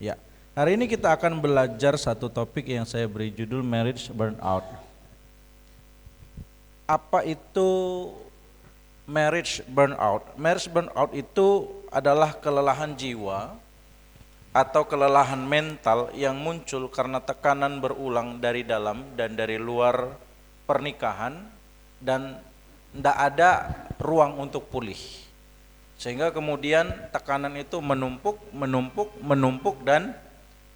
Ya, hari ini kita akan belajar satu topik yang saya beri judul marriage burnout. Apa itu marriage burnout? Marriage burnout itu adalah kelelahan jiwa atau kelelahan mental yang muncul karena tekanan berulang dari dalam dan dari luar pernikahan dan tidak ada ruang untuk pulih. Sehingga kemudian tekanan itu menumpuk dan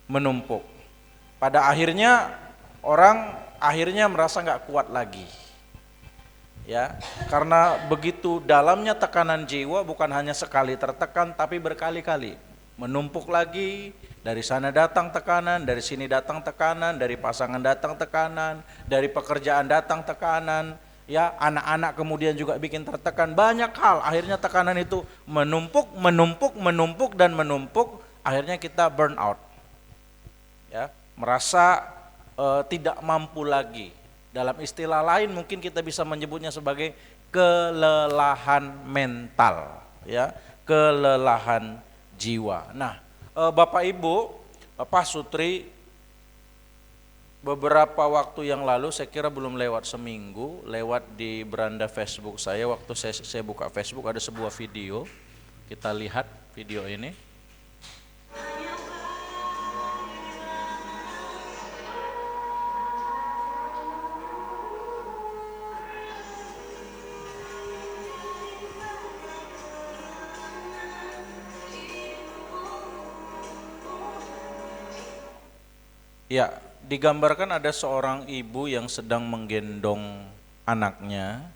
menumpuk. Pada akhirnya orang merasa nggak kuat lagi. Ya, karena begitu dalamnya tekanan jiwa, bukan hanya sekali tertekan tapi berkali-kali. Menumpuk lagi, dari sana datang tekanan, dari sini datang tekanan, dari pasangan datang tekanan, dari pekerjaan datang tekanan, ya, anak-anak kemudian juga bikin tertekan, banyak hal. Akhirnya tekanan itu menumpuk dan menumpuk, akhirnya kita burn out. Ya, merasa tidak mampu lagi. Dalam istilah lain mungkin kita bisa menyebutnya sebagai kelelahan mental, ya, kelelahan jiwa. Nah, Bapak Ibu, Pak Sutri, beberapa waktu yang lalu, saya kira belum lewat seminggu, lewat di beranda Facebook saya, waktu saya buka Facebook ada sebuah video. Kita lihat video ini. Ya, digambarkan ada seorang ibu yang sedang menggendong anaknya.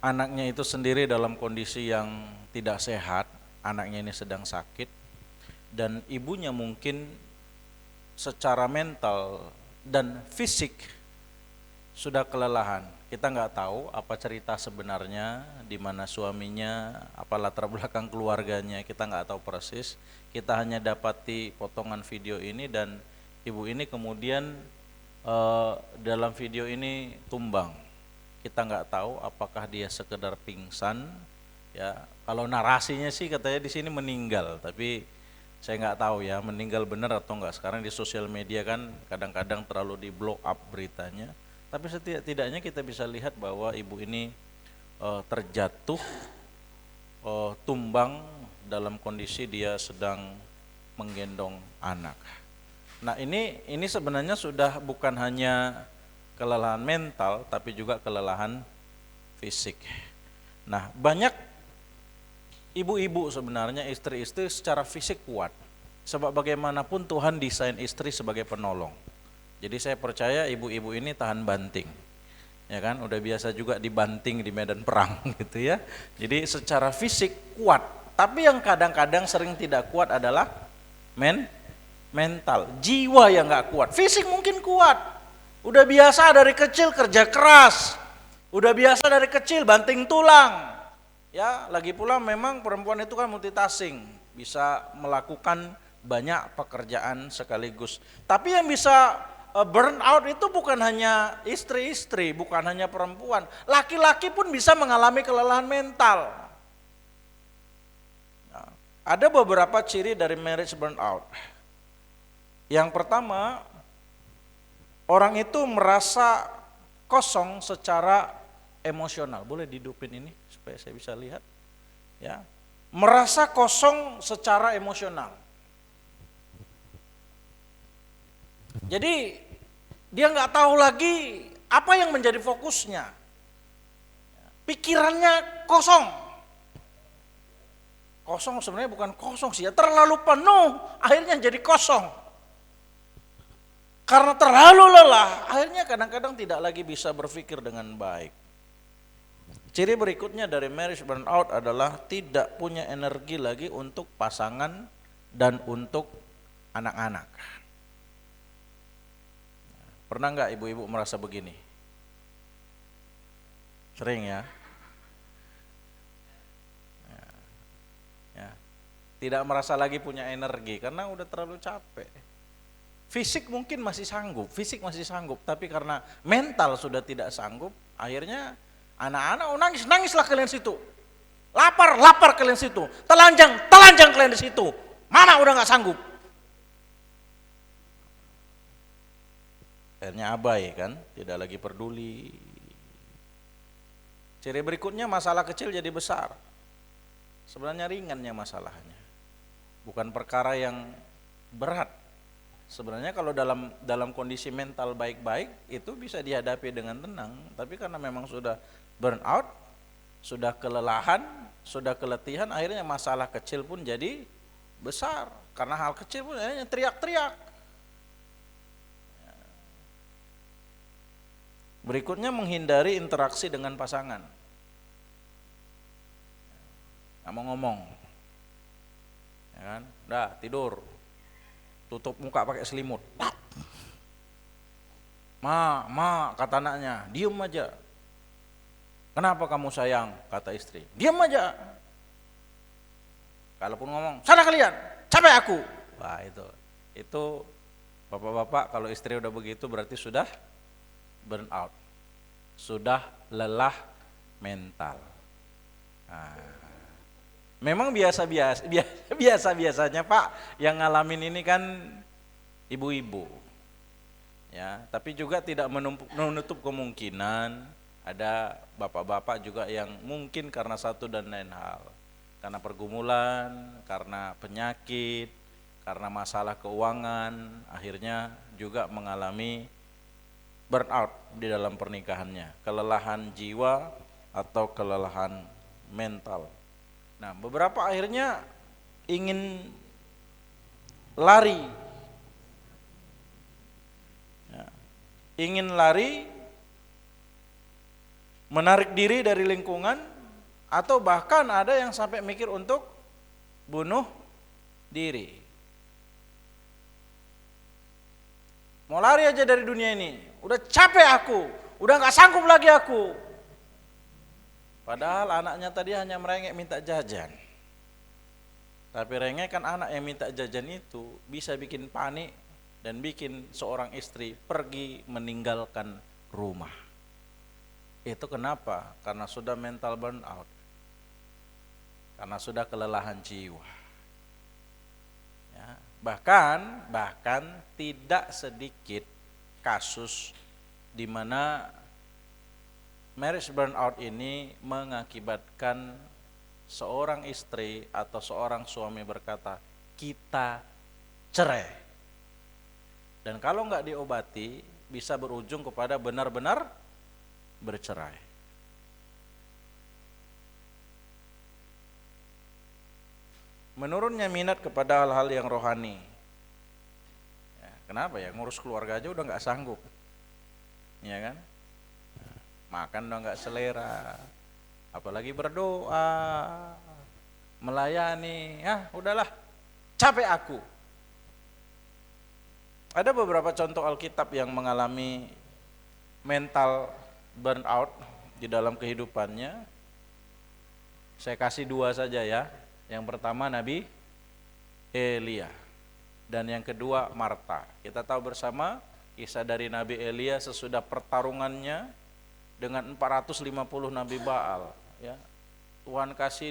Anaknya itu sendiri dalam kondisi yang tidak sehat, anaknya ini sedang sakit, dan ibunya mungkin secara mental dan fisik sudah kelelahan. Kita nggak tahu apa cerita sebenarnya, di mana suaminya, apa latar belakang keluarganya, kita nggak tahu persis. Kita hanya dapati potongan video ini dan ibu ini kemudian dalam video ini tumbang. Kita nggak tahu apakah dia sekedar pingsan, ya. Kalau narasinya sih katanya di sini meninggal, tapi saya nggak tahu ya meninggal benar atau enggak. Sekarang di sosial media kan kadang-kadang terlalu di blow up beritanya. Tapi setidaknya kita bisa lihat bahwa ibu ini terjatuh, tumbang dalam kondisi dia sedang menggendong anak. Nah, ini sebenarnya sudah bukan hanya kelelahan mental tapi juga kelelahan fisik. Nah, banyak ibu-ibu sebenarnya, istri-istri secara fisik kuat. Sebab bagaimanapun Tuhan desain istri sebagai penolong. Jadi saya percaya ibu-ibu ini tahan banting. Ya kan, udah biasa juga dibanting di medan perang gitu ya. Jadi secara fisik kuat. Tapi yang kadang-kadang sering tidak kuat adalah mental, jiwa yang nggak kuat. Fisik mungkin kuat, udah biasa dari kecil kerja keras, udah biasa dari kecil banting tulang, ya. Lagi pula memang perempuan itu kan multitasking, bisa melakukan banyak pekerjaan sekaligus. Tapi yang bisa burnout itu bukan hanya istri-istri, bukan hanya perempuan, laki-laki pun bisa mengalami kelelahan mental. Nah, ada beberapa ciri dari marriage burnout. Yang pertama, orang itu merasa kosong secara emosional. Boleh dihidupin ini supaya saya bisa lihat, ya. Merasa kosong secara emosional. Jadi dia nggak tahu lagi apa yang menjadi fokusnya. Pikirannya kosong. Kosong sebenarnya bukan kosong sih, ya, terlalu penuh akhirnya jadi kosong. Karena terlalu lelah, akhirnya kadang-kadang tidak lagi bisa berpikir dengan baik. Ciri berikutnya dari marriage burnout adalah tidak punya energi lagi untuk pasangan dan untuk anak-anak. Pernah nggak ibu-ibu merasa begini? Sering ya? Ya. Tidak merasa lagi punya energi karena udah terlalu capek. Fisik mungkin masih sanggup, tapi karena mental sudah tidak sanggup, akhirnya anak-anak nangislah kalian situ. Lapar kalian situ. Telanjang kalian di situ. Mama udah nggak sanggup. Akhirnya abai kan, tidak lagi peduli. Ciri berikutnya masalah kecil jadi besar. Sebenarnya ringannya masalahnya, bukan perkara yang berat. Sebenarnya kalau dalam kondisi mental baik-baik itu bisa dihadapi dengan tenang, tapi karena memang sudah burn out, sudah kelelahan, sudah keletihan, akhirnya masalah kecil pun jadi besar. Karena hal kecil pun akhirnya teriak-teriak. Berikutnya menghindari interaksi dengan pasangan. Nggak mau ngomong, ya kan? Udah tidur, tutup muka pakai selimut. Ma, kata anaknya, diem aja. Kenapa kamu sayang? Kata istri, diem aja. Kalaupun ngomong, sana kalian, capek aku. Wah itu bapak-bapak kalau istri udah begitu berarti sudah burn out, sudah lelah mental. Nah, memang biasa-biasanya Pak yang ngalamin ini kan ibu-ibu, ya. Tapi juga tidak menutup kemungkinan ada bapak-bapak juga yang mungkin karena satu dan lain hal, karena pergumulan, karena penyakit, karena masalah keuangan, akhirnya juga mengalami burnout di dalam pernikahannya, kelelahan jiwa atau kelelahan mental. Nah, beberapa akhirnya ingin lari, ya, ingin lari, menarik diri dari lingkungan, atau bahkan ada yang sampai mikir untuk bunuh diri. Mau lari aja dari dunia ini, udah capek aku, udah gak sanggup lagi aku. Padahal anaknya tadi hanya merengek minta jajan. Tapi rengekan anak yang minta jajan itu bisa bikin panik dan bikin seorang istri pergi meninggalkan rumah. Itu kenapa? Karena sudah mental burnout, karena sudah kelelahan jiwa. Ya, bahkan tidak sedikit kasus di mana marriage burnout ini mengakibatkan seorang istri atau seorang suami berkata, kita cerai. Dan kalau nggak diobati, bisa berujung kepada benar-benar bercerai. Menurunnya minat kepada hal-hal yang rohani. Ya, kenapa ya? Ngurus keluarga aja udah nggak sanggup, ya kan? Makan udah nggak selera, apalagi berdoa, melayani, udahlah, capek aku. Ada beberapa contoh Alkitab yang mengalami mental burnout di dalam kehidupannya. Saya kasih 2 saja ya. Yang pertama Nabi Elia, dan yang kedua Marta. Kita tahu bersama kisah dari Nabi Elia sesudah pertarungannya dengan 450 nabi Baal, ya. Tuhan kasih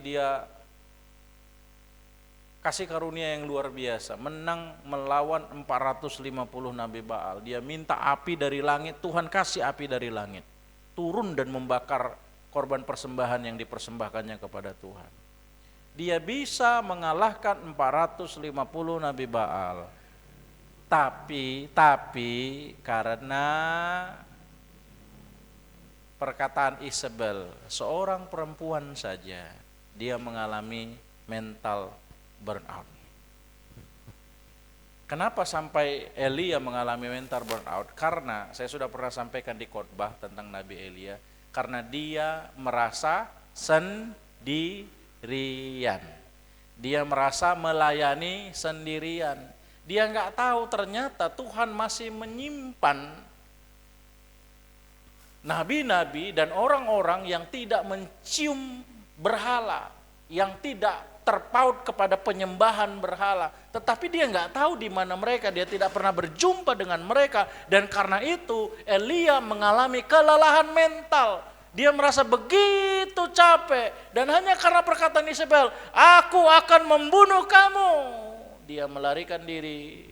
karunia yang luar biasa, menang melawan 450 nabi Baal. Dia minta api dari langit, Tuhan kasih api dari langit, turun dan membakar korban persembahan yang dipersembahkannya kepada Tuhan. Dia bisa mengalahkan 450 nabi Baal. Tapi karena perkataan Isabel, seorang perempuan saja, dia mengalami mental burnout. Kenapa sampai Elia mengalami mental burnout? Karena saya sudah pernah sampaikan di khotbah tentang Nabi Elia, karena dia merasa sendirian. Dia merasa melayani sendirian. Dia nggak tahu ternyata Tuhan masih menyimpan nabi-nabi dan orang-orang yang tidak mencium berhala, yang tidak terpaut kepada penyembahan berhala. Tetapi dia nggak tahu di mana mereka, dia tidak pernah berjumpa dengan mereka, dan karena itu Elia mengalami kelelahan mental. Dia merasa begitu capek, dan hanya karena perkataan Isabel, aku akan membunuh kamu, dia melarikan diri.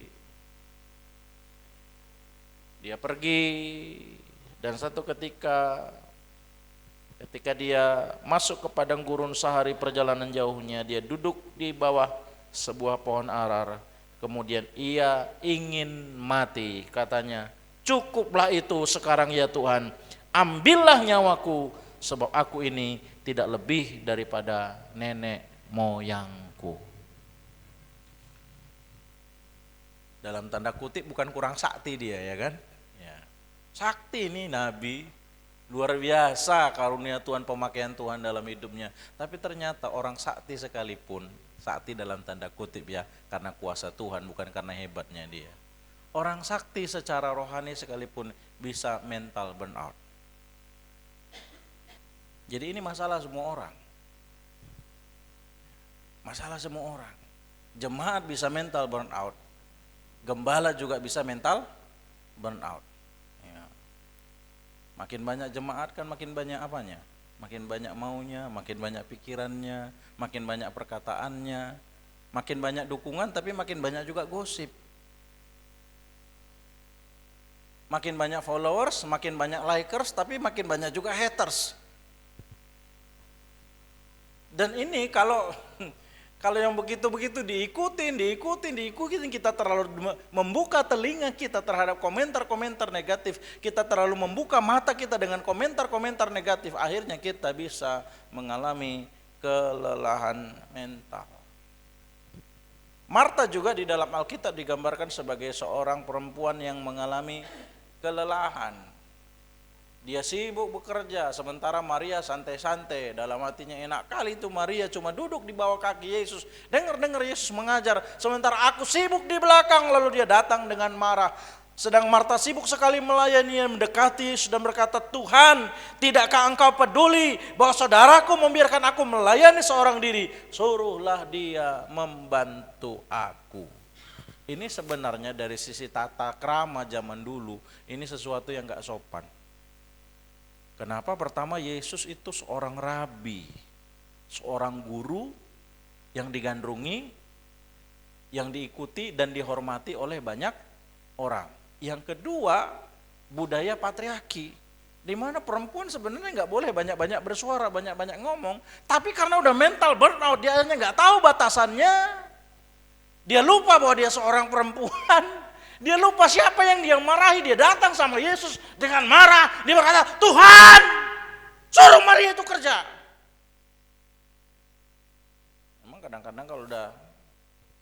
Dia pergi dan satu ketika dia masuk ke padang gurun sehari perjalanan jauhnya, dia duduk di bawah sebuah pohon arar. Kemudian ia ingin mati, katanya, "Cukuplah itu sekarang ya Tuhan, ambillah nyawaku, sebab aku ini tidak lebih daripada nenek moyangku." Dalam tanda kutip bukan kurang sakti dia, ya kan? Ya. Sakti ini nabi, luar biasa karunia Tuhan, pemakaian Tuhan dalam hidupnya. Tapi ternyata orang sakti sekalipun, sakti dalam tanda kutip ya, karena kuasa Tuhan bukan karena hebatnya dia. Orang sakti secara rohani sekalipun bisa mental burnout. Jadi ini masalah semua orang. Masalah semua orang. Jemaat bisa mental burnout. Gembala juga bisa mental burnout. Ya. Makin banyak jemaat kan makin banyak apanya? Makin banyak maunya, makin banyak pikirannya, makin banyak perkataannya, makin banyak dukungan tapi makin banyak juga gosip. Makin banyak followers, makin banyak likers, tapi makin banyak juga haters. Dan ini kalau yang begitu-begitu diikutin, kita terlalu membuka telinga kita terhadap komentar-komentar negatif, kita terlalu membuka mata kita dengan komentar-komentar negatif, akhirnya kita bisa mengalami kelelahan mental. Marta juga di dalam Alkitab digambarkan sebagai seorang perempuan yang mengalami kelelahan. Dia sibuk bekerja, sementara Maria santai-santai. Dalam hatinya, enak kali itu Maria cuma duduk di bawah kaki Yesus, dengar Yesus mengajar, sementara aku sibuk di belakang. Lalu dia datang dengan marah. Sedang Marta sibuk sekali melayani, mendekati Yesus dan berkata, "Tuhan, tidakkah engkau peduli bahwa saudaraku membiarkan aku melayani seorang diri? Suruhlah dia membantu aku." Ini sebenarnya dari sisi tata krama zaman dulu, ini sesuatu yang gak sopan. Kenapa? Pertama, Yesus itu seorang rabi, seorang guru yang digandrungi, yang diikuti dan dihormati oleh banyak orang. Yang kedua, budaya patriarki, di mana perempuan sebenarnya nggak boleh banyak-banyak bersuara, banyak-banyak ngomong. Tapi karena udah mental burnout, dia hanya nggak tahu batasannya. Dia lupa bahwa dia seorang perempuan. Dia lupa siapa yang dia marahi. Dia datang sama Yesus dengan marah. Dia berkata, "Tuhan, suruh Maria itu kerja." Memang kadang-kadang kalau udah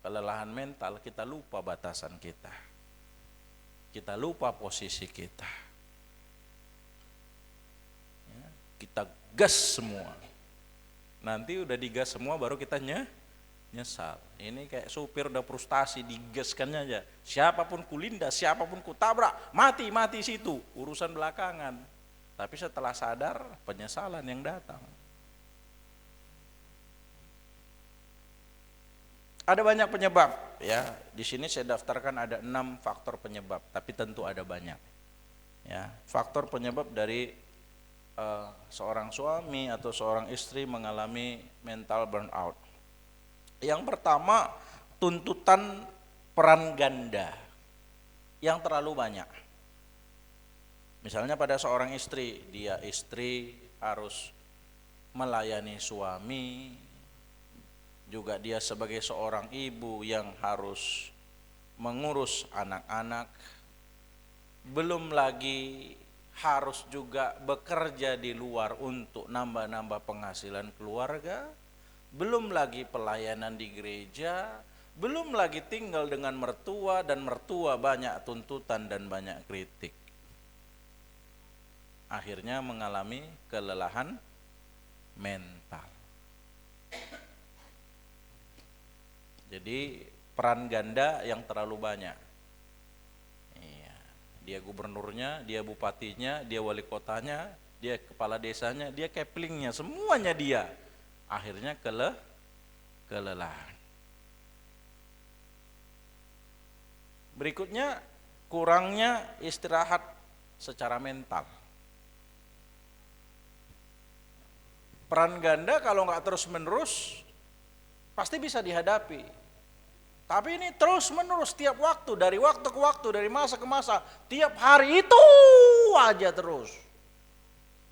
kelelahan mental, kita lupa batasan kita. Kita lupa posisi kita. Ya, kita gas semua. Nanti udah digas semua baru kita nyesal. Ini kayak supir udah frustasi, digaskannya aja. Siapapun kulindas, siapapun kutabrak, mati situ, urusan belakangan. Tapi setelah sadar, penyesalan yang datang. Ada banyak penyebab, ya. Di sini saya daftarkan ada 6 faktor penyebab, tapi tentu ada banyak. Ya, faktor penyebab dari seorang suami atau seorang istri mengalami mental burnout. Yang pertama, tuntutan peran ganda yang terlalu banyak. Misalnya pada seorang istri, dia istri harus melayani suami, juga dia sebagai seorang ibu yang harus mengurus anak-anak, belum lagi harus juga bekerja di luar untuk nambah-nambah penghasilan keluarga, belum lagi pelayanan di gereja, belum lagi tinggal dengan mertua, dan mertua banyak tuntutan dan banyak kritik. Akhirnya mengalami kelelahan mental. Jadi peran ganda yang terlalu banyak. Iya, dia gubernurnya, dia bupatinya, dia wali kotanya, dia kepala desanya, dia keplingnya, semuanya dia. Akhirnya kelelahan. Berikutnya, kurangnya istirahat secara mental. Peran ganda kalau nggak terus menerus pasti bisa dihadapi. Tapi ini terus menerus tiap waktu, dari waktu ke waktu, dari masa ke masa, tiap hari itu aja terus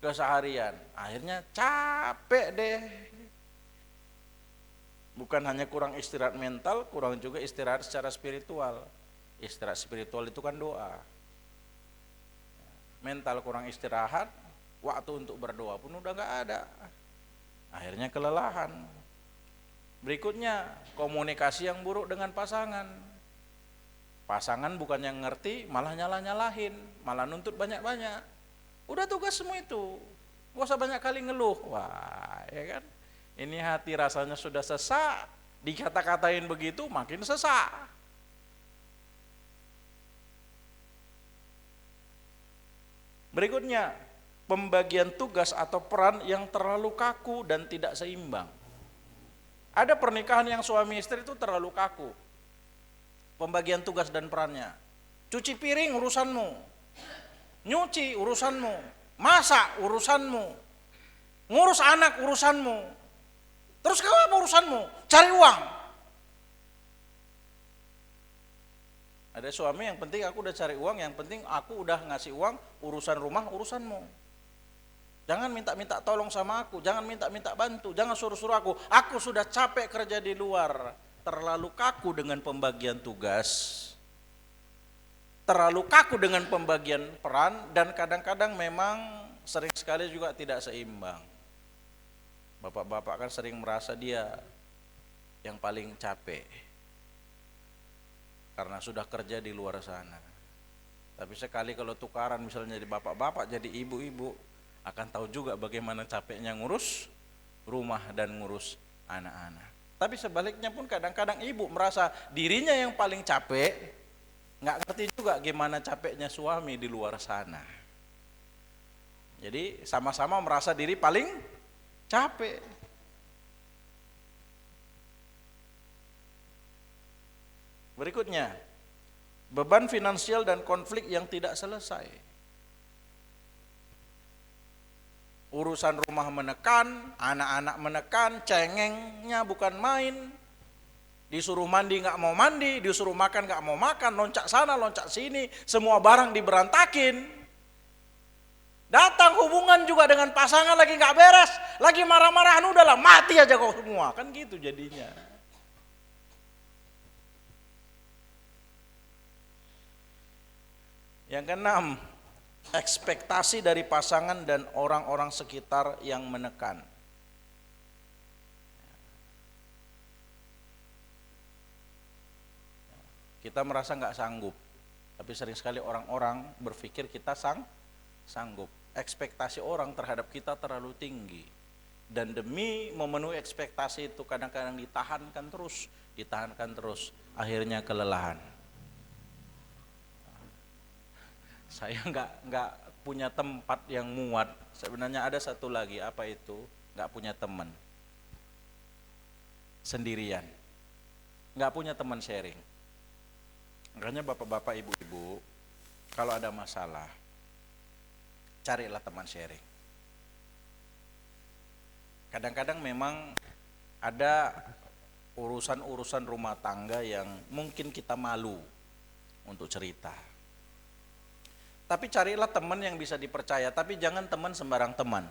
keseharian. Akhirnya capek deh. Bukan hanya kurang istirahat mental, kurang juga istirahat secara spiritual. Istirahat spiritual itu kan doa. Mental kurang istirahat, waktu untuk berdoa pun udah gak ada. Akhirnya kelelahan. Berikutnya, komunikasi yang buruk dengan pasangan. Pasangan bukan yang ngerti, malah nyalah-nyalahin, malah nuntut banyak-banyak. Udah tugas semua itu, gak usah banyak kali ngeluh. Wah, ya kan? Ini hati rasanya sudah sesak, dikata-katain begitu makin sesak. Berikutnya, pembagian tugas atau peran yang terlalu kaku dan tidak seimbang. Ada pernikahan yang suami istri itu terlalu kaku. Pembagian tugas dan perannya. Cuci piring urusanmu. Nyuci urusanmu. Masak urusanmu. Ngurus anak urusanmu. Terus kau apa urusanmu? Cari uang. Ada suami yang penting aku udah cari uang, yang penting aku udah ngasih uang, urusan rumah urusanmu. Jangan minta-minta tolong sama aku, jangan minta-minta bantu, jangan suruh-suruh aku. Aku sudah capek kerja di luar. Terlalu kaku dengan pembagian tugas. Terlalu kaku dengan pembagian peran, dan kadang-kadang memang sering sekali juga tidak seimbang. Bapak-bapak kan sering merasa dia yang paling capek karena sudah kerja di luar sana. Tapi sekali kalau tukaran misalnya jadi bapak-bapak jadi ibu-ibu, akan tahu juga bagaimana capeknya ngurus rumah dan ngurus anak-anak. Tapi sebaliknya pun kadang-kadang ibu merasa dirinya yang paling capek, nggak ngerti juga gimana capeknya suami di luar sana. Jadi sama-sama merasa diri paling capek. Berikutnya, beban finansial dan konflik yang tidak selesai. Urusan rumah menekan, anak-anak menekan, cengengnya bukan main. Disuruh mandi nggak mau mandi, disuruh makan nggak mau makan, loncak sana, loncak sini, semua barang diberantakin. Datang hubungan juga dengan pasangan lagi nggak beres, lagi marah-marahan, udahlah mati aja kau semua, kan gitu jadinya. Yang keenam, ekspektasi dari pasangan dan orang-orang sekitar yang menekan. Kita merasa nggak sanggup, tapi sering sekali orang-orang berpikir kita sanggup. Ekspektasi orang terhadap kita terlalu tinggi, dan demi memenuhi ekspektasi itu kadang-kadang ditahankan terus, akhirnya kelelahan. Saya nggak punya tempat yang muat. Sebenarnya ada satu lagi, apa itu? Nggak punya teman, sendirian, nggak punya teman sharing. Makanya bapak-bapak, ibu-ibu, kalau ada masalah, carilah teman sharing. Kadang-kadang memang ada urusan-urusan rumah tangga yang mungkin kita malu untuk cerita. Tapi carilah teman yang bisa dipercaya, tapi jangan teman sembarang teman.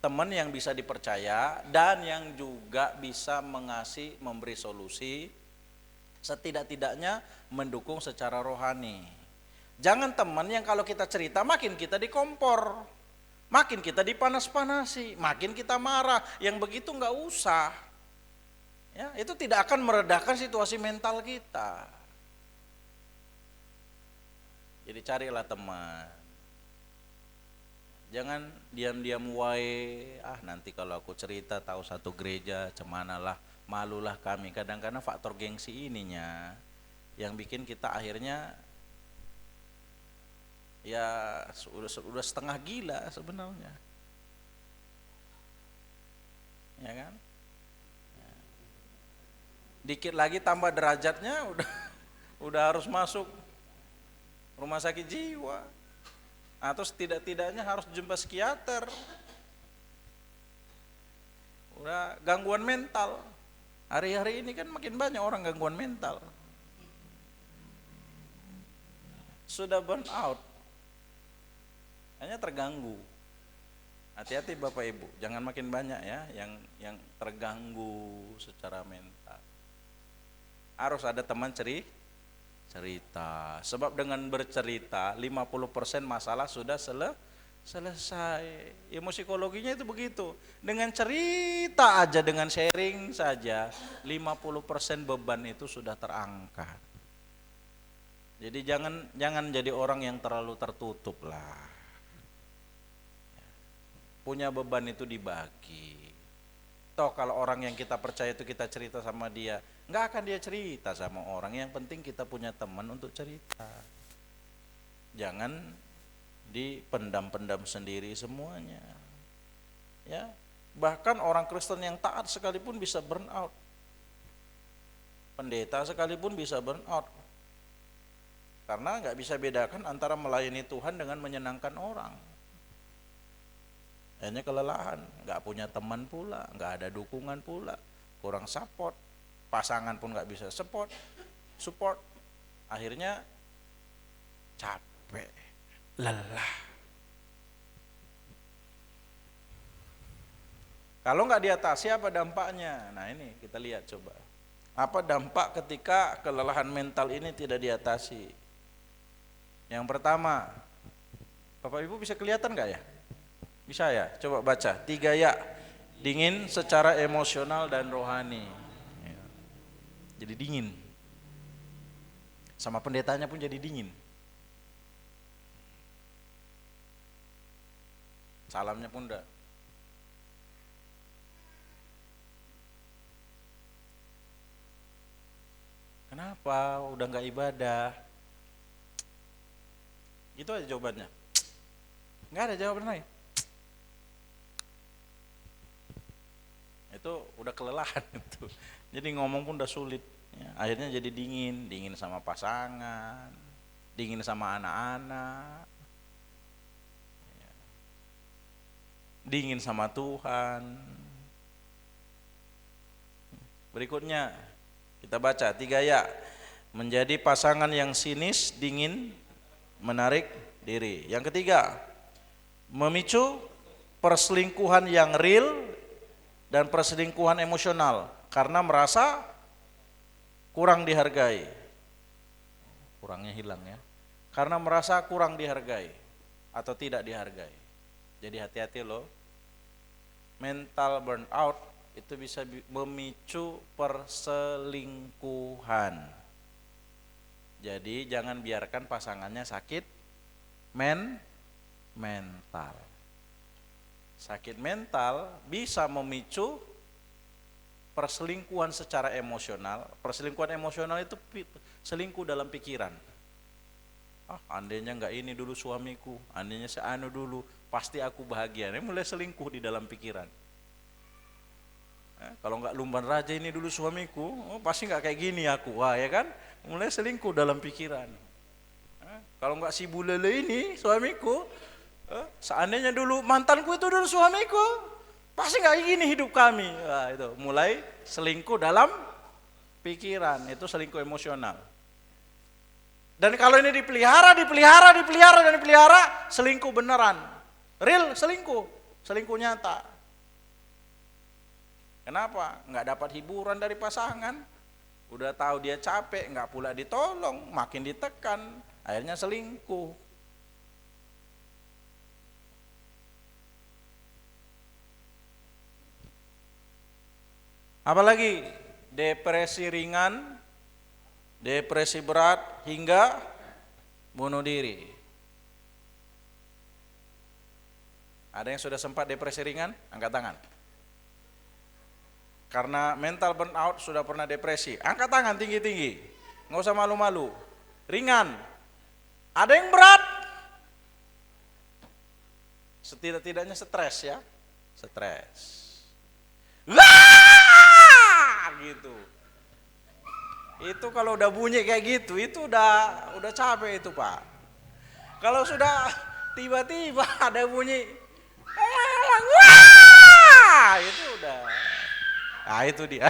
Teman yang bisa dipercaya dan yang juga bisa memberi solusi, setidak-tidaknya mendukung secara rohani. Jangan teman yang kalau kita cerita makin kita dikompor, makin kita dipanas-panasi, makin kita marah. Yang begitu nggak usah. Ya, itu tidak akan meredakan situasi mental kita. Jadi carilah teman. Jangan diam-diam nanti kalau aku cerita tahu satu gereja cemanalah, malulah kami. Kadang-kadang faktor gengsi ininya yang bikin kita akhirnya ya sudah setengah gila sebenarnya. Ya kan? Dikit lagi tambah derajatnya udah harus masuk rumah sakit jiwa, atau setidak-tidaknya harus jumpa psikiater. Udah gangguan mental. Hari-hari ini kan makin banyak orang gangguan mental. Sudah burn out, hanya terganggu. Hati-hati Bapak Ibu, jangan makin banyak ya yang terganggu secara mental. Harus ada teman cerita. Sebab dengan bercerita 50% masalah sudah selesai. Ilmu psikologinya itu begitu. Dengan cerita aja, dengan sharing saja 50% beban itu sudah terangkat. Jadi jangan jadi orang yang terlalu tertutup lah. Punya beban itu dibagi. Toh kalau orang yang kita percaya itu kita cerita sama dia, nggak akan dia cerita sama orang. Yang penting kita punya teman untuk cerita. Jangan dipendam-pendam sendiri semuanya. Ya, bahkan orang Kristen yang taat sekalipun bisa burn out. Pendeta sekalipun bisa burn out. Karena nggak bisa bedakan antara melayani Tuhan dengan menyenangkan orang. Hanya kelelahan, nggak punya teman pula, nggak ada dukungan pula, kurang support, pasangan pun nggak bisa support, akhirnya capek, lelah. Kalau nggak diatasi apa dampaknya? Nah ini kita lihat coba, apa dampak ketika kelelahan mental ini tidak diatasi? Yang pertama, Bapak Ibu bisa kelihatan nggak ya? Bisa ya? Coba baca. 3 ya. Dingin secara emosional dan rohani. Jadi dingin. Sama pendetanya pun jadi dingin. Salamnya pun enggak. Kenapa? Udah enggak ibadah. Itu aja jawabannya. Enggak ada jawaban lain. Itu udah kelelahan itu. Jadi ngomong pun udah sulit ya. Akhirnya jadi dingin sama pasangan, dingin sama anak-anak ya. Dingin sama Tuhan. Berikutnya kita baca 3 ya. Menjadi pasangan yang sinis, dingin, menarik diri. Yang ketiga, memicu perselingkuhan yang real dan perselingkuhan emosional karena merasa kurang dihargai. Kurangnya hilang ya. Karena merasa kurang dihargai atau tidak dihargai. Jadi hati-hati loh. Mental burnout itu bisa memicu perselingkuhan. Jadi jangan biarkan pasangannya sakit mental. Sakit mental bisa memicu perselingkuhan secara emosional. Perselingkuhan emosional itu selingkuh dalam pikiran. Andainya enggak ini dulu suamiku, andainya seanu dulu, pasti aku bahagia. Ini mulai selingkuh di dalam pikiran. Kalau enggak lumban raja ini dulu suamiku, pasti enggak kayak gini aku. Wah ya kan, mulai selingkuh dalam pikiran. Kalau enggak si bulele ini suamiku, seandainya dulu mantanku itu dulu suamiku, pasti nggak gini hidup kami. Nah, itu mulai selingkuh dalam pikiran, itu selingkuh emosional. Dan kalau ini dipelihara, selingkuh beneran, real selingkuh nyata. Kenapa? Nggak dapat hiburan dari pasangan, udah tahu dia capek, nggak pula ditolong, makin ditekan, akhirnya selingkuh. Apalagi depresi ringan, depresi berat hingga bunuh diri. Ada yang sudah sempat depresi ringan? Angkat tangan. Karena mental burnout sudah pernah depresi. Angkat tangan tinggi-tinggi. Nggak usah malu-malu. Ringan. Ada yang berat? Setidak-tidaknya stres ya. Stres. Gitu. Itu kalau udah bunyi kayak gitu, itu udah capek itu Pak. Kalau sudah tiba-tiba ada bunyi, itu udah Ah itu dia.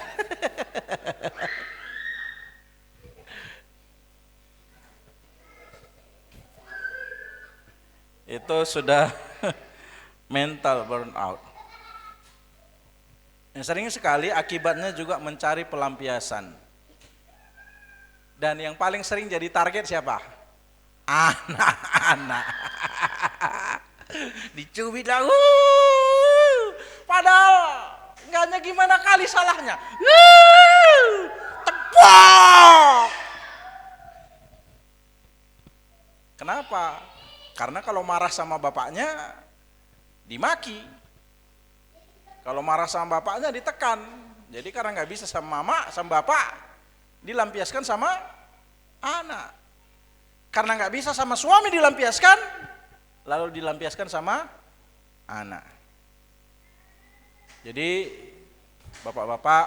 Itu sudah mental burnout. Yang sering sekali akibatnya juga mencari pelampiasan. Dan yang paling sering jadi target siapa? Anak-anak. Dicubit lah. Padahal enggaknya gimana kali salahnya. Tepok. Kenapa? Karena kalau marah sama bapaknya dimaki. Kalau marah sama bapaknya ditekan. Jadi karena nggak bisa sama mama, sama bapak, dilampiaskan sama anak. Karena nggak bisa sama suami dilampiaskan, lalu dilampiaskan sama anak. Jadi bapak-bapak,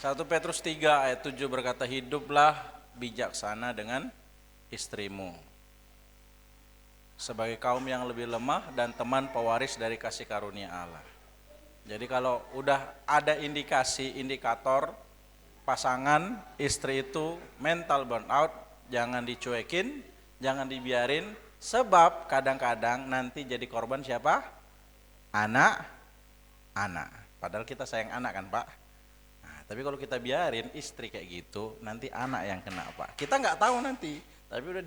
1 Petrus 3 ayat 7 berkata, hiduplah bijaksana dengan istrimu sebagai kaum yang lebih lemah dan teman pewaris dari kasih karunia Allah. Jadi kalau udah ada indikator pasangan istri itu mental burnout, jangan dicuekin, jangan dibiarin, sebab kadang-kadang nanti jadi korban siapa? Anak. Padahal kita sayang anak kan Pak. Nah, tapi kalau kita biarin istri kayak gitu, nanti anak yang kena Pak. Kita nggak tahu nanti, tapi udah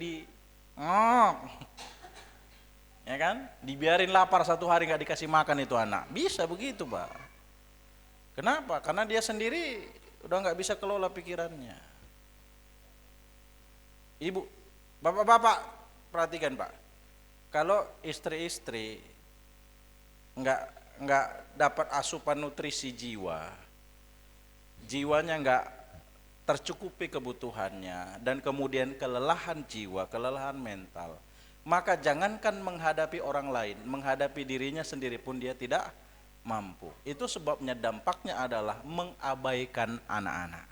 ya kan, dibiarin lapar 1 hari nggak dikasih makan itu anak, bisa begitu Pak. Kenapa? Karena dia sendiri udah nggak bisa kelola pikirannya. Ibu, bapak-bapak perhatikan Pak, kalau istri-istri nggak dapat asupan nutrisi jiwanya nggak tercukupi kebutuhannya, dan kemudian kelelahan jiwa, kelelahan mental, maka jangankan menghadapi orang lain, menghadapi dirinya sendiri pun dia tidak mampu. Itu sebabnya dampaknya adalah mengabaikan anak-anak,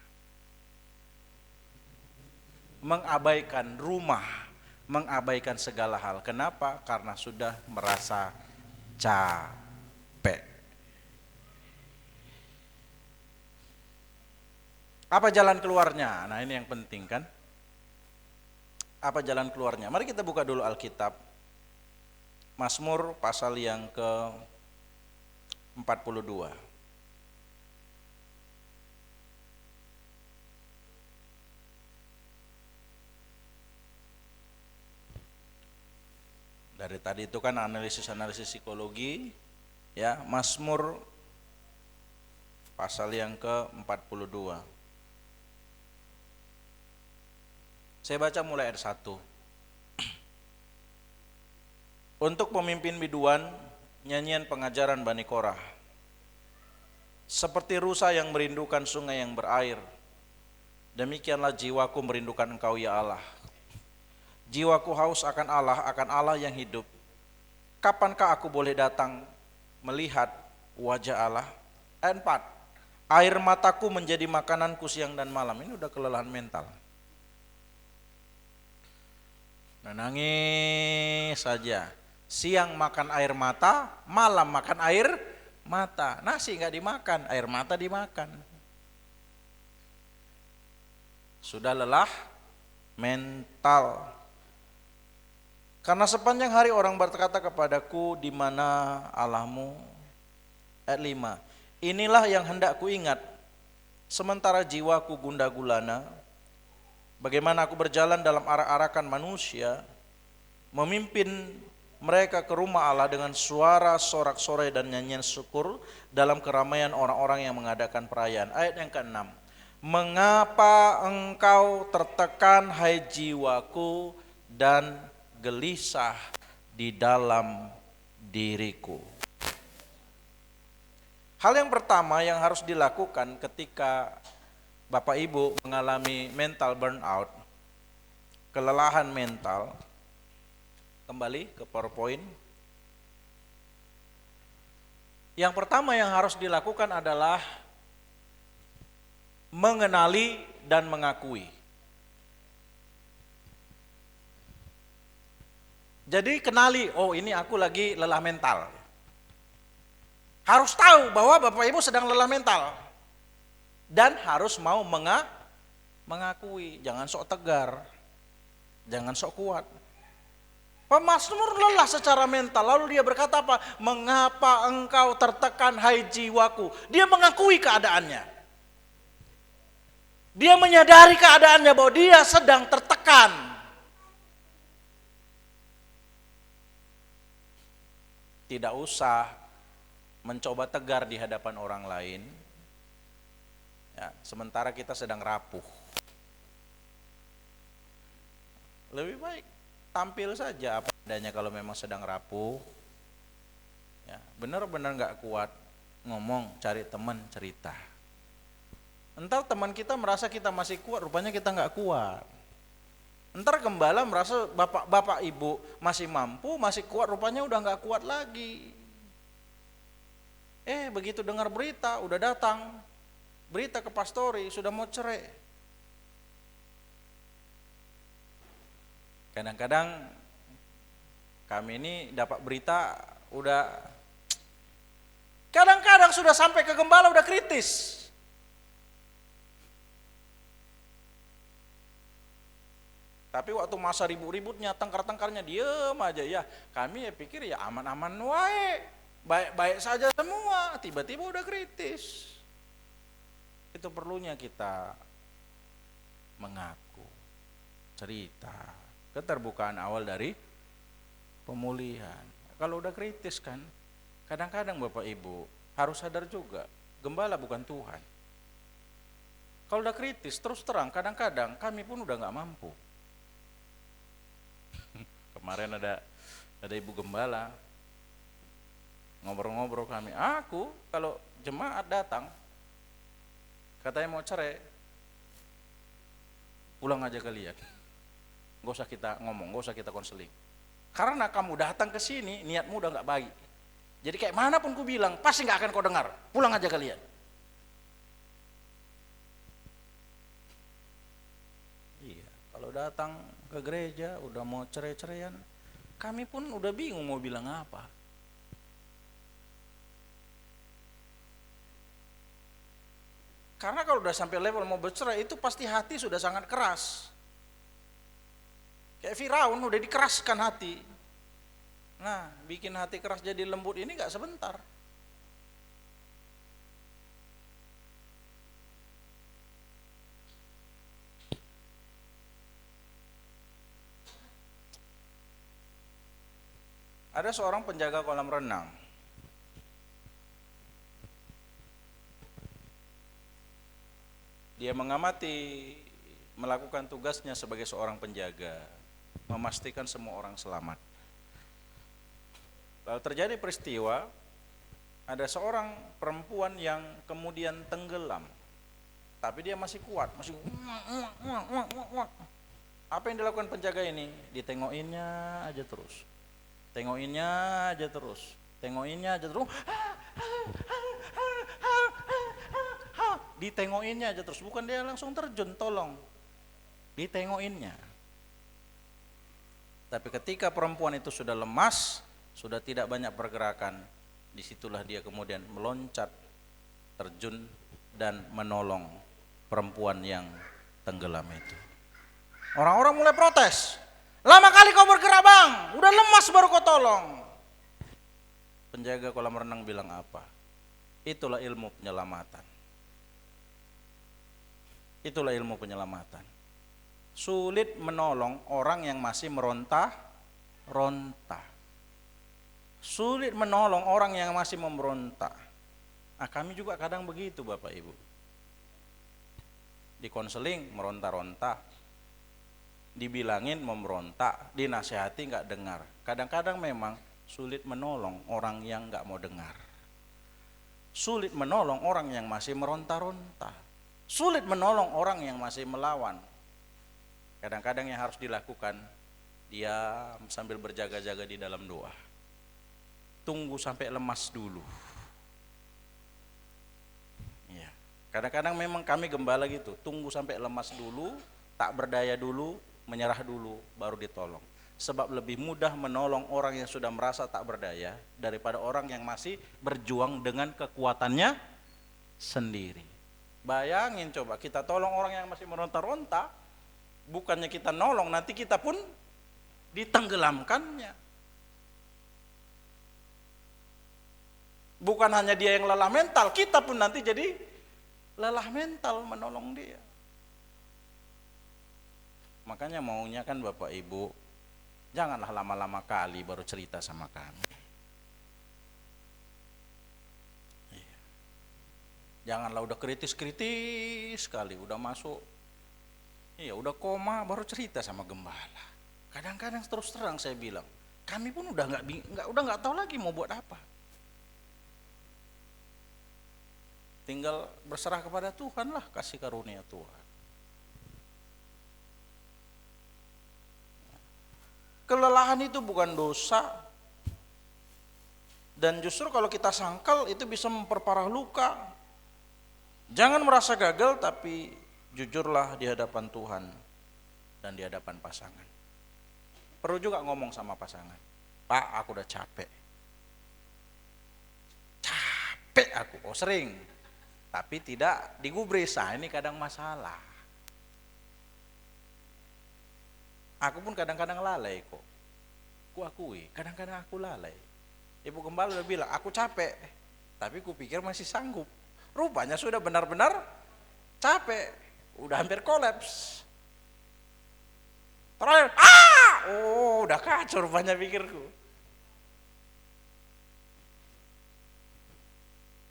mengabaikan rumah, mengabaikan segala hal. Kenapa? Karena sudah merasa capek. Apa jalan keluarnya? Nah ini yang penting kan. Apa jalan keluarnya? Mari kita buka dulu Alkitab. Mazmur pasal yang ke-42. Dari tadi itu kan analisis psikologi, ya. Mazmur pasal yang ke-42. Saya baca mulai ayat 1. Untuk pemimpin biduan, nyanyian pengajaran Bani Korah. Seperti rusa yang merindukan sungai yang berair, demikianlah jiwaku merindukan Engkau ya Allah. Jiwaku haus akan Allah yang hidup. Kapankah aku boleh datang melihat wajah Allah? Ayat 4. Air mataku menjadi makananku siang dan malam. Ini udah kelelahan mental. Nah, nangis saja. Siang makan air mata, malam makan air mata. Nasi nggak dimakan, air mata dimakan. Sudah lelah mental. Karena sepanjang hari orang berkata kepadaku, di mana Allahmu? Ayat 5. Inilah yang hendak kuingat, sementara jiwaku gundah gulana. Bagaimana aku berjalan dalam arak-arakan manusia, memimpin mereka ke rumah Allah dengan suara sorak-sorai dan nyanyian syukur dalam keramaian orang-orang yang mengadakan perayaan. Ayat yang ke-6. Mengapa engkau tertekan hai jiwaku dan gelisah di dalam diriku? Hal yang pertama yang harus dilakukan ketika Bapak Ibu mengalami mental burnout, kelelahan mental, kembali ke PowerPoint. Yang pertama yang harus dilakukan adalah mengenali dan mengakui. Jadi kenali, oh ini aku lagi lelah mental. Harus tahu bahwa Bapak Ibu sedang lelah mental. Dan harus mau mengakui, jangan sok tegar, jangan sok kuat. Pemazmur lelah secara mental, lalu dia berkata apa? Mengapa engkau tertekan hai jiwaku? Dia mengakui keadaannya. Dia menyadari keadaannya bahwa dia sedang tertekan. Tidak usah mencoba tegar di hadapan orang lain. Ya, sementara kita sedang rapuh. Lebih baik tampil saja apa adanya kalau memang sedang rapuh. Ya, benar-benar nggak kuat ngomong, cari teman cerita. Entar teman kita merasa kita masih kuat, rupanya kita nggak kuat. Entar gembala merasa bapak ibu masih mampu, masih kuat, rupanya udah nggak kuat lagi. Begitu dengar berita, udah datang berita ke pastori, sudah mau cerai. Kadang-kadang kami ini dapat berita kadang-kadang sudah sampai ke gembala udah kritis. Tapi waktu masa ribut-ributnya, tengkar-tengkarnya diem aja ya. Kami pikir ya aman-aman wae, baik-baik saja semua. Tiba-tiba udah kritis. Itu perlunya kita mengaku, cerita. Keterbukaan awal dari pemulihan. Kalau udah kritis kan, kadang-kadang Bapak Ibu harus sadar juga, gembala bukan Tuhan. Kalau udah kritis, terus terang, kadang-kadang kami pun udah nggak mampu. Kemarin ada ibu gembala ngobrol-ngobrol kami. Aku kalau jemaat datang, katanya mau cerai, pulang aja kalian. Gak usah kita ngomong, gak usah kita konseling. Karena kamu datang ke sini, niatmu udah gak baik. Jadi kayak manapun ku bilang, pasti gak akan kau dengar. Pulang aja kalian. Iya, kalau datang ke gereja, udah mau cerai-ceraian, kami pun udah bingung mau bilang apa. Karena kalau udah sampai level mau bercerai, itu pasti hati sudah sangat keras. Kayak Firaun udah dikeraskan hati. Nah, bikin hati keras jadi lembut ini gak sebentar. Ada seorang penjaga kolam renang. Dia mengamati, melakukan tugasnya sebagai seorang penjaga, memastikan semua orang selamat. Lalu terjadi peristiwa, ada seorang perempuan yang kemudian tenggelam, tapi dia masih kuat, masih. Apa yang dilakukan penjaga ini? Ditengokinnya aja terus, tengokinnya aja terus, tengokinnya aja terus, ditengokinnya aja terus, bukan dia langsung terjun, tolong, ditengokinnya. Tapi ketika perempuan itu sudah lemas, sudah tidak banyak pergerakan, disitulah dia kemudian meloncat, terjun dan menolong perempuan yang tenggelam itu. Orang-orang mulai protes, lama kali kau bergerak bang, udah lemas baru kau tolong. Penjaga kolam renang bilang apa? Itulah ilmu penyelamatan. Itulah ilmu penyelamatan. Sulit menolong orang yang masih meronta-ronta. Sulit menolong orang yang masih memberontak. Nah, kami juga kadang begitu Bapak Ibu. Di konseling meronta-ronta, dibilangin memberontak, dinasehati nggak dengar. Kadang-kadang memang sulit menolong orang yang nggak mau dengar. Sulit menolong orang yang masih meronta-ronta. Sulit menolong orang yang masih melawan. Kadang-kadang yang harus dilakukan, dia sambil berjaga-jaga di dalam doa. Tunggu sampai lemas dulu. Ya. Kadang-kadang memang kami gembala gitu, tunggu sampai lemas dulu, tak berdaya dulu, menyerah dulu, baru ditolong. Sebab lebih mudah menolong orang yang sudah merasa tak berdaya daripada orang yang masih berjuang dengan kekuatannya sendiri. Bayangin coba, kita tolong orang yang masih meronta-ronta, bukannya kita nolong, nanti kita pun ditenggelamkannya. Bukan hanya dia yang lelah mental, kita pun nanti jadi lelah mental menolong dia. Makanya maunya kan Bapak Ibu, janganlah lama-lama kali baru cerita sama kami. Janganlah udah kritis-kritis sekali, udah masuk, udah koma baru cerita sama gembala. Kadang-kadang terus terang saya bilang, kami pun udah nggak tahu lagi mau buat apa. Tinggal berserah kepada Tuhan lah, kasih karunia Tuhan. Kelelahan itu bukan dosa. Dan justru kalau kita sangkal itu bisa memperparah luka. Jangan merasa gagal, tapi jujurlah di hadapan Tuhan dan di hadapan pasangan. Perlu juga ngomong sama pasangan, Pak, aku udah capek. Capek aku, sering. Tapi tidak digubris, ini kadang masalah. Aku pun kadang-kadang lalai kok. Ku akui, kadang-kadang aku lalai. Ibu Gembala udah bilang, aku capek. Tapi ku pikir masih sanggup. Rupanya sudah benar-benar capek. Udah hampir kolaps. Terakhir, udah kacau rupanya pikirku.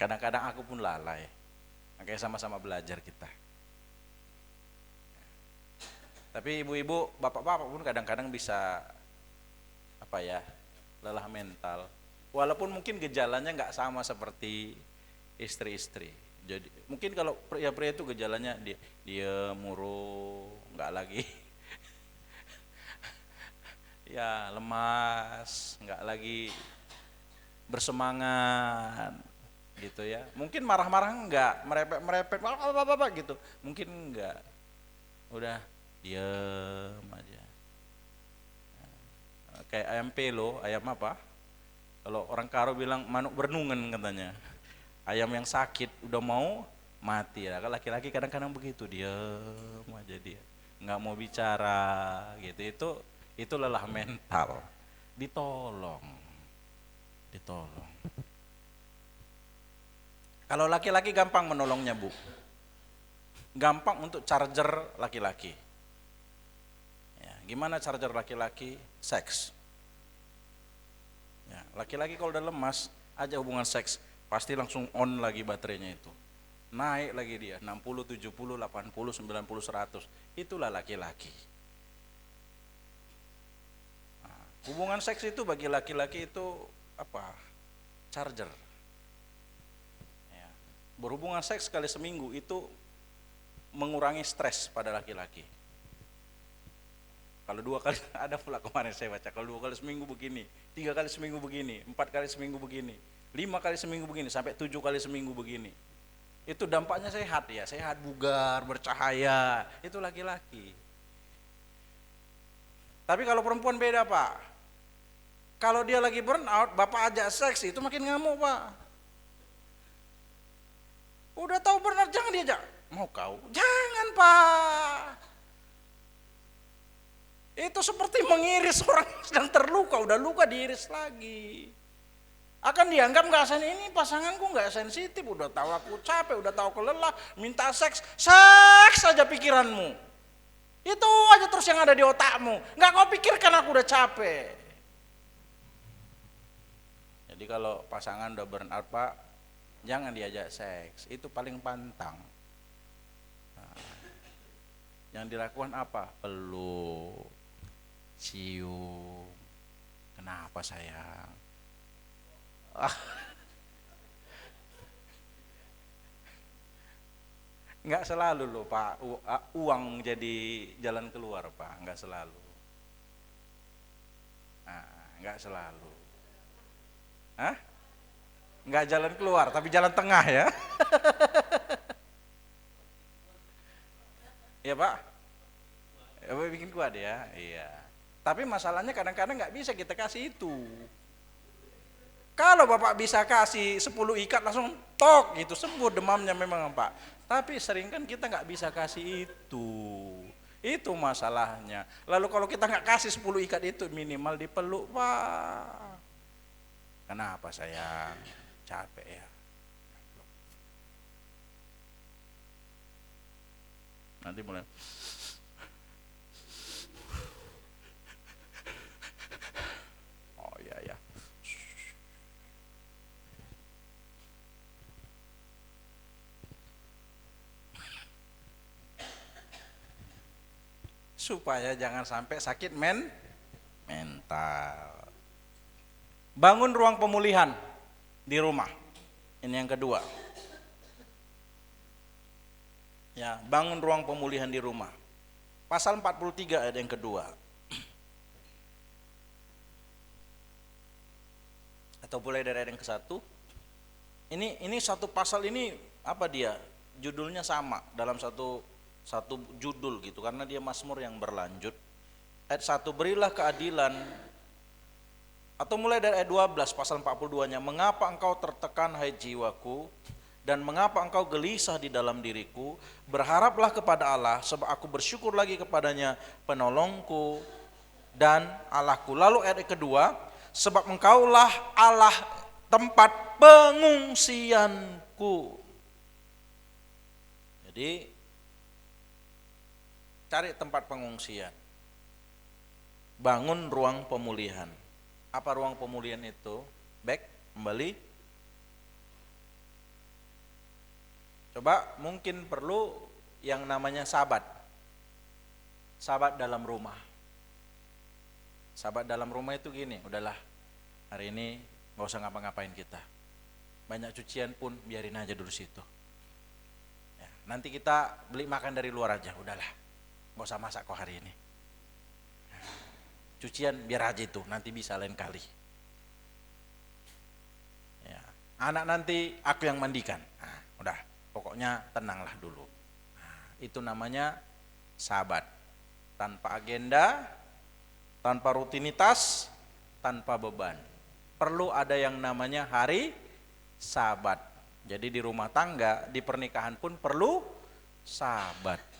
Kadang-kadang aku pun lalai. Makanya sama-sama belajar kita. Tapi ibu-ibu, bapak-bapak pun kadang-kadang bisa lelah mental. Walaupun mungkin gejalanya nggak sama seperti istri-istri. Jadi mungkin kalau pria-pria itu gejalanya dia murung, nggak lagi lemas, nggak lagi bersemangat gitu ya. Mungkin marah-marah enggak, merepet apa gitu. Mungkin enggak. Udah diam aja. Kayak ayam pelo, ayam apa? Kalau orang Karo bilang manuk bernungan katanya. Ayam yang sakit udah mau mati ya. Kalau laki-laki kadang-kadang begitu, diam aja dia. Enggak mau bicara gitu. Itu lelah mental. Ditolong. Kalau laki-laki gampang menolongnya, Bu. Gampang untuk charger laki-laki. Ya, gimana charger laki-laki? Seks. Ya, laki-laki kalau udah lemas, aja hubungan seks, pasti langsung on lagi baterainya itu. Naik lagi dia, 60, 70, 80, 90, 100. Itulah laki-laki. Nah, hubungan seks itu bagi laki-laki itu charger. Berhubungan seks sekali seminggu itu mengurangi stres pada laki-laki. Kalau 2 kali, ada pula kemarin saya baca, kalau 2 kali seminggu begini, 3 kali seminggu begini, 4 kali seminggu begini, 5 kali seminggu begini, sampai 7 kali seminggu begini. Itu dampaknya sehat ya, sehat, bugar, bercahaya, itu laki-laki. Tapi kalau perempuan beda, Pak. Kalau dia lagi burn out, bapak ajak seks, itu makin ngamuk, Pak. Udah tahu benar, jangan diajak. Mau kau? Jangan, Pak. Itu seperti mengiris orang yang sedang terluka, udah luka diiris lagi. Akan dianggap nggak sensitif, ini pasanganku nggak sensitif, udah tahu aku capek, udah tahu aku lelah, minta seks saja pikiranmu. Itu aja terus yang ada di otakmu, nggak kau pikirkan aku udah capek. Jadi kalau pasangan udah burn out, Pak, jangan diajak seks, itu paling pantang. Nah, yang dilakukan apa? Peluk, cium. Kenapa sayang? Nggak selalu loh, Pak, uang jadi jalan keluar, Pak, nggak selalu. Nggak selalu. Nggak jalan keluar, tapi jalan tengah ya. Ya, Pak. Bikin kuat ya, iya. Tapi masalahnya kadang-kadang nggak bisa kita kasih itu. Kalau Bapak bisa kasih 10 ikat langsung tok gitu, sembuh demamnya memang Pak. Tapi sering kan kita nggak bisa kasih itu. Itu masalahnya. Lalu kalau kita nggak kasih 10 ikat itu minimal dipeluk Pak. Kenapa sayang? Capek ya. Nanti mulai. Oh iya ya. Supaya jangan sampai sakit mental. Bangun ruang pemulihan di rumah. Ini yang kedua. Ya, bangun ruang pemulihan di rumah. Pasal 43 ayat yang kedua. Atau mulai dari ayat yang ke-1. Ini satu pasal ini apa dia? Judulnya sama dalam satu judul gitu karena dia Mazmur yang berlanjut. Ayat 1, berilah keadilan. Atau mulai dari ayat 12 pasal 42-nya, mengapa engkau tertekan hai jiwaku, dan mengapa engkau gelisah di dalam diriku? Berharaplah kepada Allah, sebab aku bersyukur lagi kepadanya, penolongku dan Allahku. Lalu ayat kedua, sebab engkaulah Allah tempat pengungsianku. Jadi cari tempat pengungsian. Bangun ruang pemulihan. Apa ruang pemulihan itu? Back, kembali. Coba mungkin perlu yang namanya sahabat. Sahabat dalam rumah. Sahabat dalam rumah itu gini, udahlah hari ini gak usah ngapa-ngapain kita. Banyak cucian pun biarin aja dulu situ. Ya, nanti kita beli makan dari luar aja, udahlah gak usah masak kok hari ini. Cucian biar aja itu, nanti bisa lain kali. Ya, anak nanti aku yang mandikan. Nah, udah, pokoknya tenanglah dulu. Nah, itu namanya sahabat. Tanpa agenda, tanpa rutinitas, tanpa beban. Perlu ada yang namanya hari sahabat. Jadi di rumah tangga, di pernikahan pun perlu sahabat.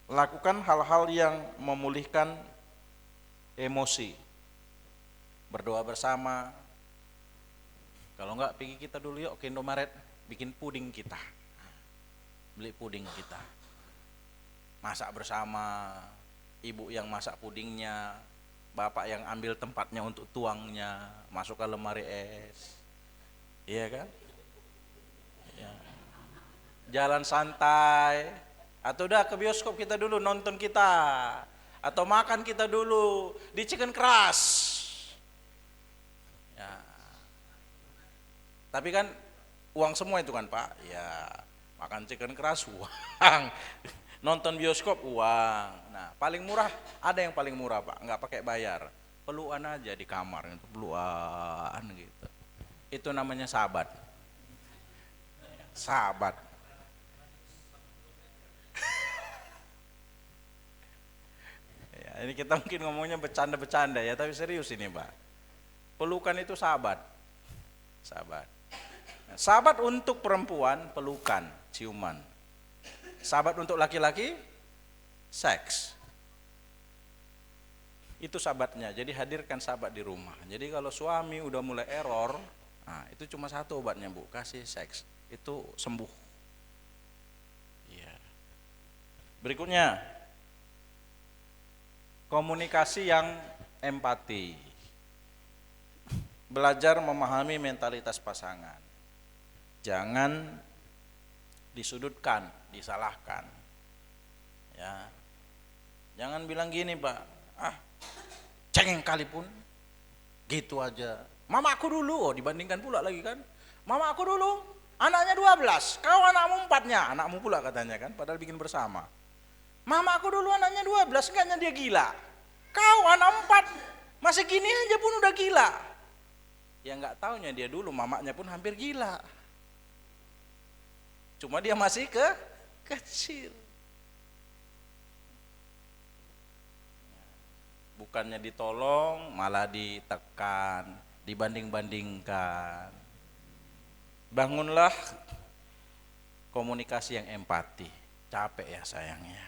Lakukan hal-hal yang memulihkan emosi. Berdoa bersama. Kalau enggak pergi kita dulu yuk ke Indomaret bikin puding kita. Beli puding kita. Masak bersama. Ibu yang masak pudingnya, bapak yang ambil tempatnya untuk tuangnya, masuk ke lemari es. Iya kan? Ya. Jalan santai. Atau udah ke bioskop kita dulu nonton kita, atau makan kita dulu di Chicken Crush. Ya. Tapi kan uang semua itu kan Pak. Ya, makan Chicken Crush uang, nonton bioskop uang. Nah paling murah, ada yang paling murah Pak, nggak pakai bayar, pelukan aja di kamar, pelukan gitu. Itu namanya sahabat. Sahabat. Ini kita mungkin ngomongnya bercanda-bercanda ya, tapi serius ini Pak. Pelukan itu sahabat. Sahabat. Sahabat untuk perempuan, pelukan, ciuman. Sahabat untuk laki-laki, seks. Itu sahabatnya. Jadi hadirkan sahabat di rumah. Jadi kalau suami udah mulai error, nah itu cuma satu obatnya Bu, kasih seks. Itu sembuh. Iya. Berikutnya, komunikasi yang empati. Belajar memahami mentalitas pasangan. Jangan disudutkan, disalahkan. Ya. Jangan bilang gini, Pak. Cengeng kali pun gitu aja. Mama aku dulu, dibandingkan pula lagi kan. Mama aku dulu, anaknya 12, kau anakmu 4-nya, anakmu pula katanya kan, padahal bikin bersama. Mama aku dulu anaknya 12, enggaknya dia gila. Kau anak 4, masih gini aja pun udah gila. Ya enggak taunya dia dulu mamanya pun hampir gila. Cuma dia masih kecil. bukannya ditolong malah ditekan, dibanding-bandingkan. Bangunlah komunikasi yang empati. Capek ya sayangnya.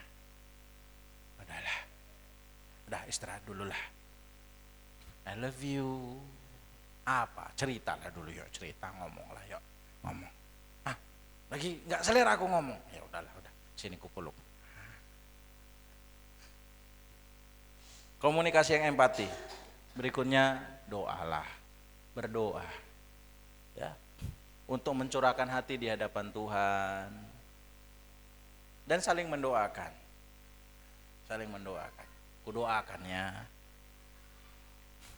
Udahlah, udah istirahat dulu lah. I love you. Apa? Cerita lah dulu yuk, cerita, ngomong lah yuk, ngomong. Lagi nggak selera aku ngomong. Ya udahlah, udah sini kupeluk. Komunikasi yang empati. Berikutnya doalah, berdoa, ya, untuk mencurahkan hati di hadapan Tuhan dan saling mendoakan, kudoakannya.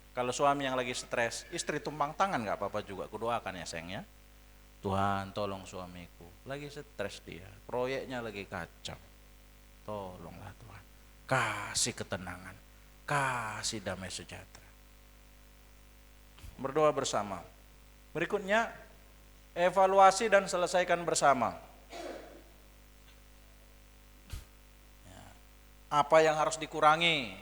Kalau suami yang lagi stres, istri tumpang tangan nggak apa-apa juga, kudoakan ya sayangnya. Tuhan tolong suamiku, lagi stres dia, proyeknya lagi kacau, tolonglah Tuhan, kasih ketenangan, kasih damai sejahtera. Berdoa bersama. Berikutnya, evaluasi dan selesaikan bersama. Apa yang harus dikurangi?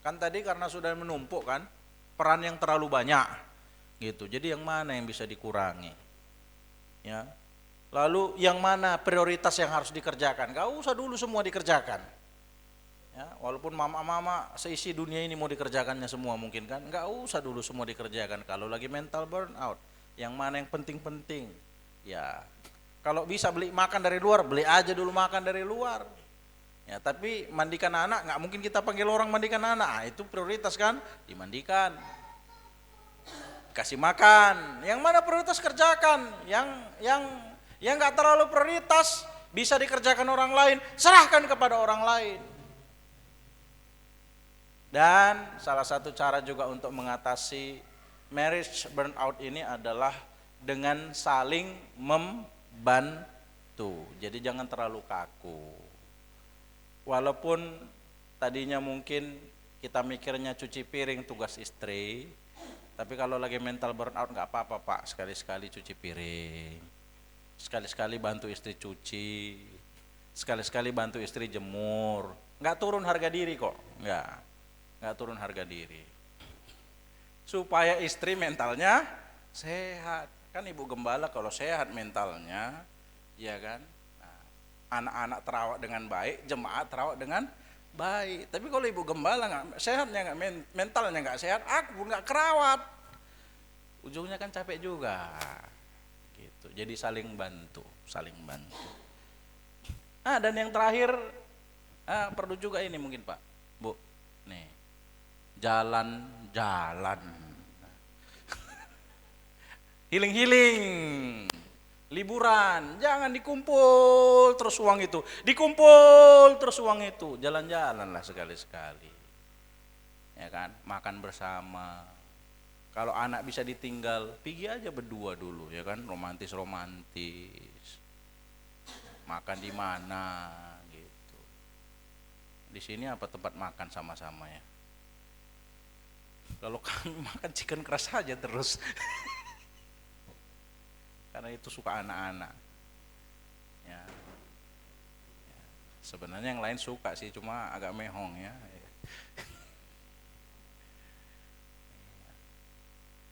Kan tadi karena sudah menumpuk kan, peran yang terlalu banyak gitu. Jadi yang mana yang bisa dikurangi? Ya. Lalu yang mana prioritas yang harus dikerjakan? Gak usah dulu semua dikerjakan. Ya, walaupun mama-mama seisi dunia ini mau dikerjakannya semua mungkin kan, gak usah dulu semua dikerjakan. Kalau lagi mental burnout, yang mana yang penting-penting? Ya, kalau bisa beli makan dari luar, beli aja dulu makan dari luar. Ya, tapi mandikan anak nggak mungkin kita panggil orang mandikan anak, itu prioritas kan, dimandikan, kasih makan. Yang mana prioritas kerjakan, yang nggak terlalu prioritas bisa dikerjakan orang lain, serahkan kepada orang lain. Dan salah satu cara juga untuk mengatasi marriage burnout ini adalah dengan saling membantu. Jadi jangan terlalu kaku. Walaupun tadinya mungkin kita mikirnya cuci piring tugas istri, tapi kalau lagi mental burnout nggak apa-apa Pak, sekali-sekali cuci piring, sekali-sekali bantu istri cuci, sekali-sekali bantu istri jemur, nggak turun harga diri kok, nggak turun harga diri, supaya istri mentalnya sehat. Kan ibu gembala kalau sehat mentalnya, ya kan, anak-anak terawat dengan baik, jemaat terawat dengan baik. Tapi kalau ibu gembala nggak sehatnya, nggak mentalnya nggak sehat, aku nggak kerawat, ujungnya kan capek juga. Gitu. Jadi saling bantu. Dan yang terakhir, perlu juga ini mungkin Pak, Bu, nih, jalan-jalan, healing. Liburan, jangan dikumpul terus uang itu, jalan-jalan lah sekali-sekali, ya kan, makan bersama. Kalau anak bisa ditinggal, pergi aja berdua dulu, ya kan, romantis, makan di mana, gitu. Di sini apa tempat makan sama-sama ya? Kalau kami makan chicken keras aja terus. Karena itu suka anak-anak. Ya. Sebenarnya yang lain suka sih, cuma agak mehong ya.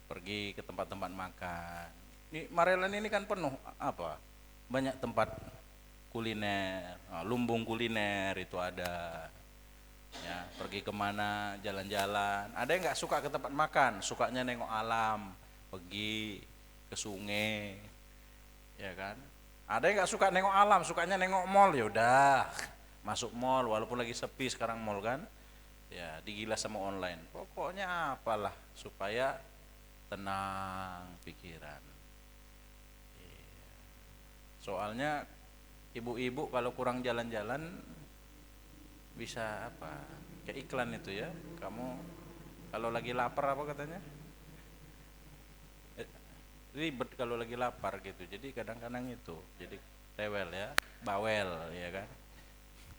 Pergi ke tempat-tempat makan. Ini Marelan ini kan penuh banyak tempat kuliner, lumbung kuliner itu ada. Ya, pergi kemana, jalan-jalan. Ada yang nggak suka ke tempat makan, sukanya nengok alam, pergi ke sungai, ya kan. Ada yang nggak suka nengok alam, sukanya nengok mall, ya udah masuk mall walaupun lagi sepi sekarang mall kan, ya digilas sama online. Pokoknya apalah supaya tenang pikiran. Soalnya ibu-ibu kalau kurang jalan-jalan bisa kayak iklan itu ya, kamu kalau lagi lapar katanya, ribet kalau lagi lapar gitu. Jadi kadang-kadang itu jadi rewel ya, bawel ya kan,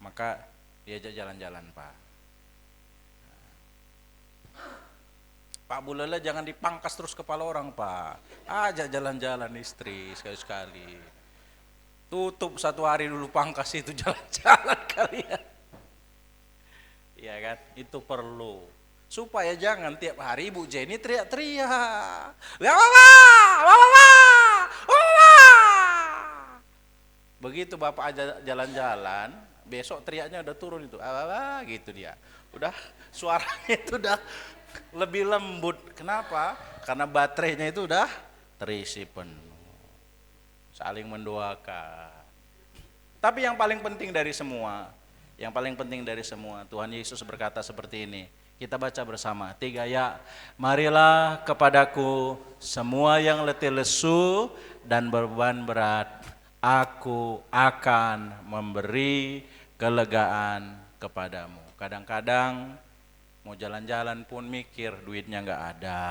maka diajak jalan-jalan Pak Bulala, jangan dipangkas terus kepala orang Pak, ajak jalan-jalan istri sekali-sekali, tutup 1 hari dulu pangkas itu, jalan-jalan kalian Iya kan? Itu perlu. Supaya jangan tiap hari Ibu Jenny teriak-teriak. Wawawa. Begitu Bapak aja jalan-jalan, besok teriaknya udah turun itu. Wawawa gitu dia. Udah suaranya itu udah lebih lembut. Kenapa? Karena baterainya itu udah terisi penuh. Saling mendoakan. Tapi yang paling penting dari semua, Tuhan Yesus berkata seperti ini. Kita baca bersama, 3 ya. Marilah kepadaku semua yang letih lesu dan beban berat, aku akan memberi kelegaan kepadamu. Kadang-kadang mau jalan-jalan pun mikir duitnya nggak ada.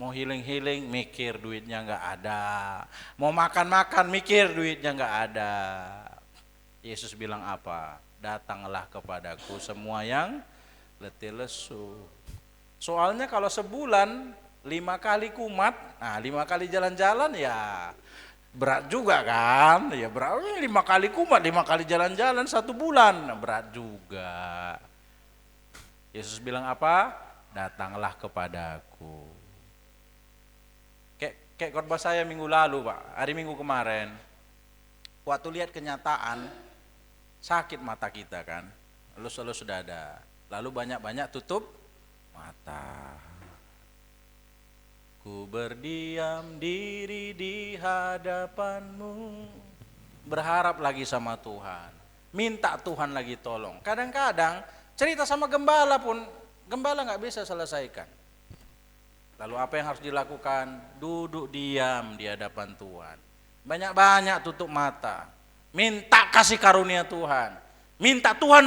Mau healing-healing mikir duitnya nggak ada. Mau makan-makan mikir duitnya nggak ada. Yesus bilang apa? Datanglah kepadaku semua yang letih lesu. Soalnya kalau sebulan 5 kali kumat, 5 kali jalan-jalan ya berat juga kan? Ya berat, 5 kali kumat, 5 kali jalan-jalan 1 bulan, berat juga. Yesus bilang apa? Datanglah kepadaku. Kayak khotbah saya minggu lalu Pak, hari Minggu kemarin. Waktu lihat kenyataan, sakit mata kita kan, elus-elus dada, lalu banyak-banyak tutup mata. Ku berdiam diri di hadapanmu, berharap lagi sama Tuhan, minta Tuhan lagi tolong. Kadang-kadang cerita sama gembala pun, gembala gak bisa selesaikan. Lalu apa yang harus dilakukan? Duduk diam di hadapan Tuhan. Banyak-banyak tutup mata. Minta kasih karunia Tuhan. Minta Tuhan